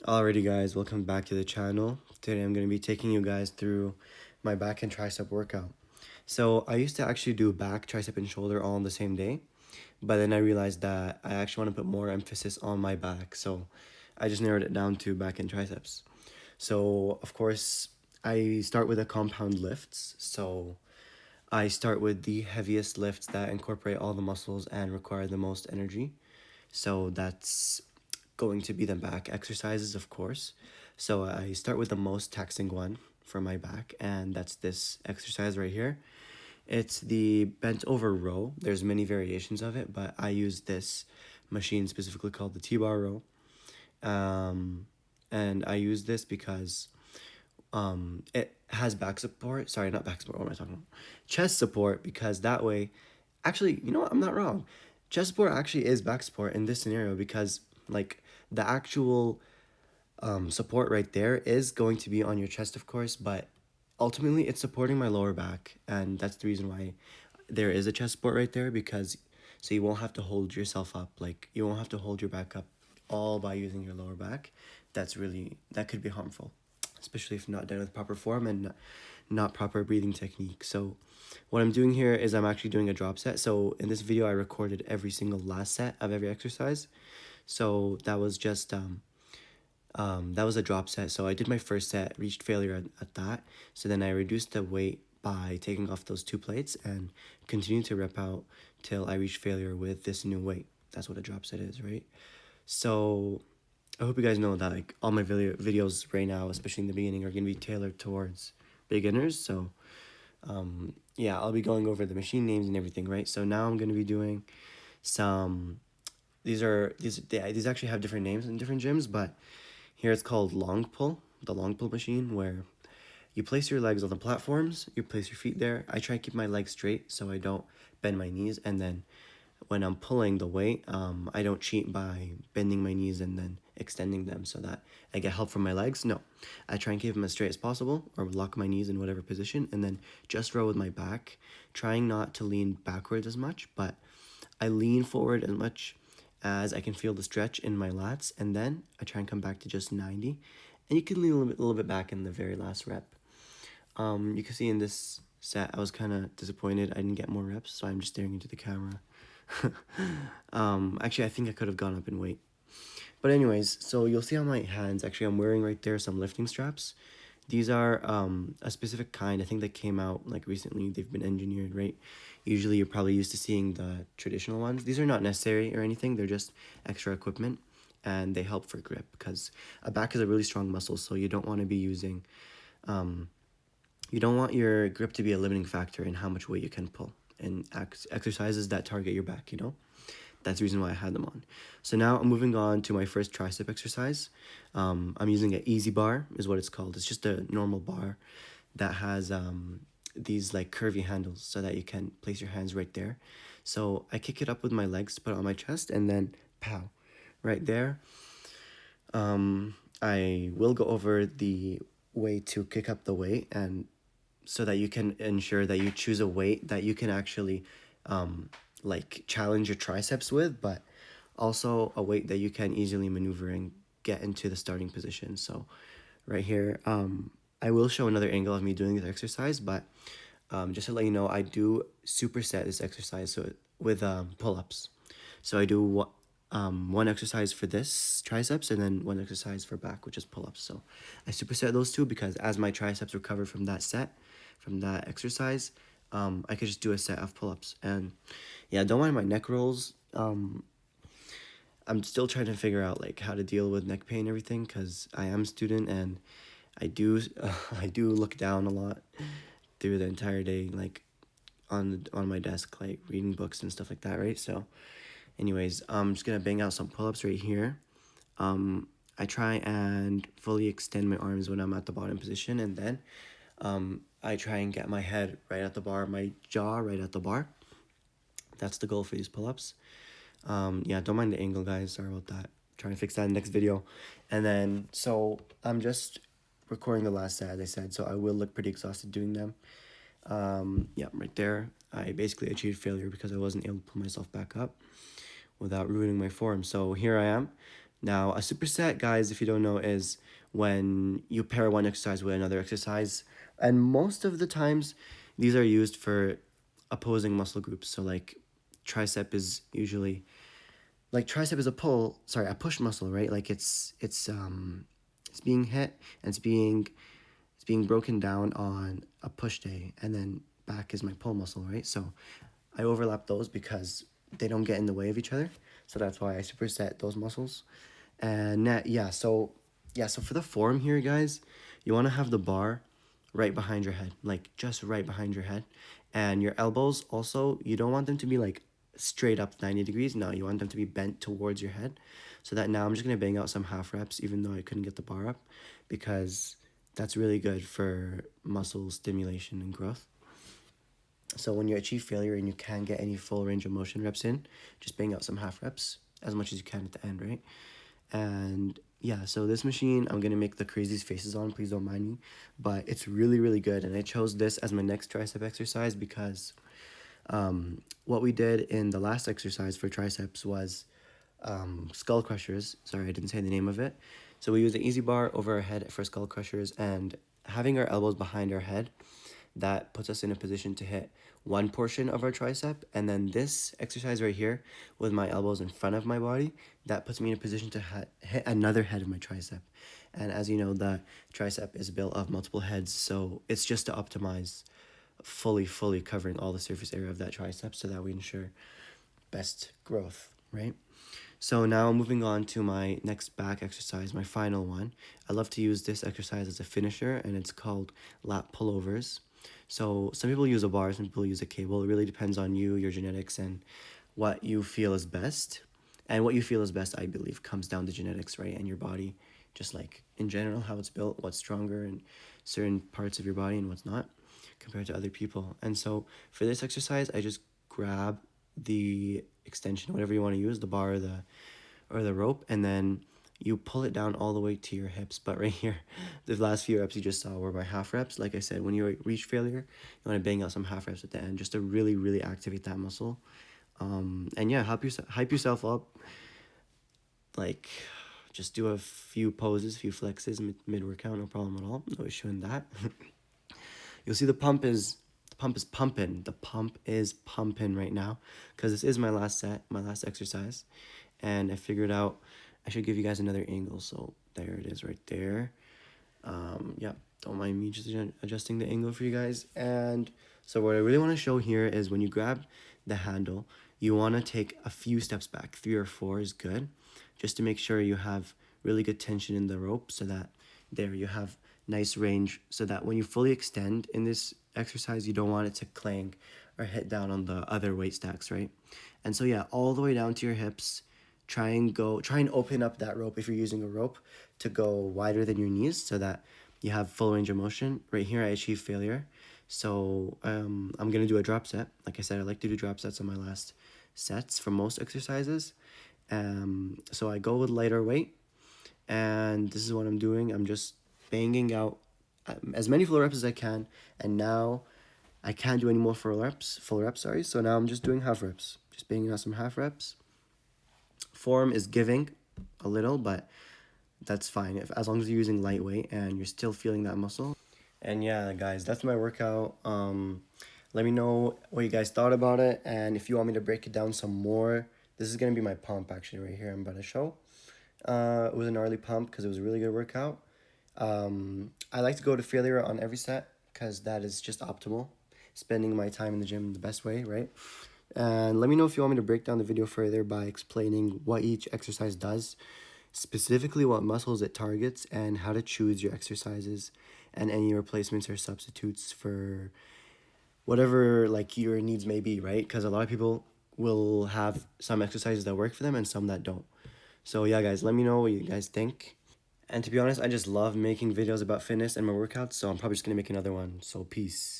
Alrighty guys, welcome back to the channel. Today I'm going to be taking you guys through my back and tricep workout. So I used to actually do back, tricep, and shoulder all on the same day, but then I realized that I actually want to put more emphasis on my back, so I just narrowed it down to back and triceps. So of course, I start with the compound lifts. So I start with the heaviest lifts that incorporate all the muscles and require the most energy. So that's going to be the back exercises, of course. So I start with the most taxing one for my back, and that's this exercise right here. It's the bent over row. There's many variations of it, but I use this machine specifically called the T-bar row. And I use this because it has back support. Sorry, not back support. What am I talking about? Chest support, because that way, actually, you know what? I'm not wrong. Chest support actually is back support in this scenario because, like, the actual support right there is going to be on your chest, of course, but ultimately it's supporting my lower back, and that's the reason why there is a chest support right there, because so you won't have to hold yourself up, like you won't have to hold your back up all by using your lower back. That could be harmful, especially if not done with proper form and not proper breathing technique. So what I'm doing here is I'm actually doing a drop set. So in this video I recorded every single last set of every exercise. So that was a drop set. So I did my first set, reached failure at that. So then I reduced the weight by taking off those two plates and continued to rep out till I reached failure with this new weight. That's what a drop set is, right? So I hope you guys know that, like, all my videos right now, especially in the beginning, are going to be tailored towards beginners. So yeah, I'll be going over the machine names and everything, right? So now I'm going to be doing some, these actually have different names in different gyms, but here it's called long pull, the long pull machine, where you place your legs on the platforms, you place your feet there. I try to keep my legs straight so I don't bend my knees, and then when I'm pulling the weight, I don't cheat by bending my knees and then extending them so that I get help from my legs. No, I try and keep them as straight as possible, or lock my knees in whatever position, and then just row with my back, trying not to lean backwards as much, but I lean forward as much as I can feel the stretch in my lats, and then I try and come back to just 90, and you can lean a little bit back in the very last rep. You can see in this set I was kind of disappointed I didn't get more reps, so I'm just staring into the camera. Actually, I think I could have gone up in weight. But anyways, so you'll see on my hands, actually, I'm wearing right there some lifting straps. These are a specific kind. I think they came out like recently. They've been engineered, right? Usually you're probably used to seeing the traditional ones. These are not necessary or anything. They're just extra equipment, and they help for grip because a back is a really strong muscle, so you don't want to be using, you don't want your grip to be a limiting factor in how much weight you can pull in exercises that target your back, you know? That's the reason why I had them on. So now I'm moving on to my first tricep exercise. I'm using an ezbar, is what it's called. It's just a normal bar that has these like curvy handles so that you can place your hands right there. So I kick it up with my legs to put it on my chest, and then pow, right there. I will go over the way to kick up the weight, and so that you can ensure that you choose a weight that you can actually like challenge your triceps with, but also a weight that you can easily maneuver and get into the starting position. So right here, I will show another angle of me doing this exercise, but just to let you know, I do superset this exercise so with pull-ups. So I do one exercise for this triceps and then one exercise for back, which is pull-ups. So I superset those two because as my triceps recover from that set, from that exercise, I could just do a set of pull-ups. And yeah, don't mind my neck rolls. I'm still trying to figure out like how to deal with neck pain and everything, because I am a student and I do I do look down a lot through the entire day, like on my desk, like reading books and stuff like that, right? So anyways, I'm just gonna bang out some pull-ups right here. I try and fully extend my arms when I'm at the bottom position, and then I try and get my head right at the bar, my jaw right at the bar. That's the goal for these pull-ups. Yeah, don't mind the angle, guys. Sorry about that. Trying to fix that in the next video. And then, so I'm just recording the last set, as I said, so I will look pretty exhausted doing them. Yeah, right there. I basically achieved failure because I wasn't able to pull myself back up without ruining my form. So here I am Now, a superset, guys, if you don't know, is when you pair one exercise with another exercise. And most of the times, these are used for opposing muscle groups. So, like, tricep is usually, like, tricep is a push muscle, right? Like, it's being hit and it's being broken down on a push day, and then back is my pull muscle, right? So I overlap those because they don't get in the way of each other. So that's why I superset those muscles. And so for the form here, guys, you want to have the bar right behind your head, like just right behind your head. And your elbows also, you don't want them to be like straight up 90 degrees. No, you want them to be bent towards your head. So that now I'm just going to bang out some half reps, even though I couldn't get the bar up, because that's really good for muscle stimulation and growth. So when you achieve failure and you can't get any full range of motion reps in, just bang out some half reps as much as you can at the end, right? And yeah, so this machine, I'm going to make the craziest faces on, please don't mind me, but it's really, really good. And I chose this as my next tricep exercise because what we did in the last exercise for triceps was skull crushers. Sorry, I didn't say the name of it. So we used an ezbar over our head for skull crushers, and having our elbows behind our head, that puts us in a position to hit one portion of our tricep. And then this exercise right here with my elbows in front of my body, that puts me in a position to hit another head of my tricep. And as you know, the tricep is built of multiple heads, so it's just to optimize fully covering all the surface area of that tricep so that we ensure best growth, right? So now moving on to my next back exercise, my final one. I love to use this exercise as a finisher, and it's called lat pullovers. So some people use a bar, some people use a cable. It really depends on you, your genetics, and what you feel is best. And what you feel is best, I believe, comes down to genetics, right? And your body, just like in general, how it's built, what's stronger in certain parts of your body and what's not compared to other people. And so for this exercise, I just grab the extension, whatever you want to use, the bar or the rope, and then you pull it down all the way to your hips. But right here, the last few reps you just saw were my half reps. Like I said, when you reach failure, you want to bang out some half reps at the end just to really activate that muscle. And yeah, hype yourself up. Like, just do a few poses, a few flexes mid workout, no problem at all. No issue in that. You'll see the pump is pumping. The pump is pumping right now because this is my last set, my last exercise, and I figured out I should give you guys another angle. So there it is right there. Yeah, don't mind me just adjusting the angle for you guys. And so what I really want to show here is when you grab the handle, you want to take a few steps back. 3 or 4 is good, just to make sure you have really good tension in the rope so that there you have nice range, so that when you fully extend in this exercise, you don't want it to clang or hit down on the other weight stacks, right? And so yeah, all the way down to your hips. Try and open up that rope if you're using a rope to go wider than your knees so that you have full range of motion. Right here, I achieved failure. So I'm going to do a drop set. Like I said, I like to do drop sets on my last sets for most exercises. So I go with lighter weight, and this is what I'm doing. I'm just banging out as many full reps as I can, and now I can't do any more full reps, sorry. So now I'm just doing half reps, just banging out some half reps. Form is giving a little, but that's fine as long as you're using lightweight and you're still feeling that muscle. And yeah, guys, that's my workout. Let me know what you guys thought about it, and if you want me to break it down some more. This is gonna be my pump actually right here I'm about to show. It was an early pump because it was a really good workout. I like to go to failure on every set because that is just optimal. Spending my time in the gym the best way, right? And let me know if you want me to break down the video further by explaining what each exercise does, specifically what muscles it targets, and how to choose your exercises and any replacements or substitutes for whatever like your needs may be, right? Because a lot of people will have some exercises that work for them and some that don't. So yeah, guys, let me know what you guys think. And to be honest, I just love making videos about fitness and my workouts, so I'm probably just gonna make another one. So peace.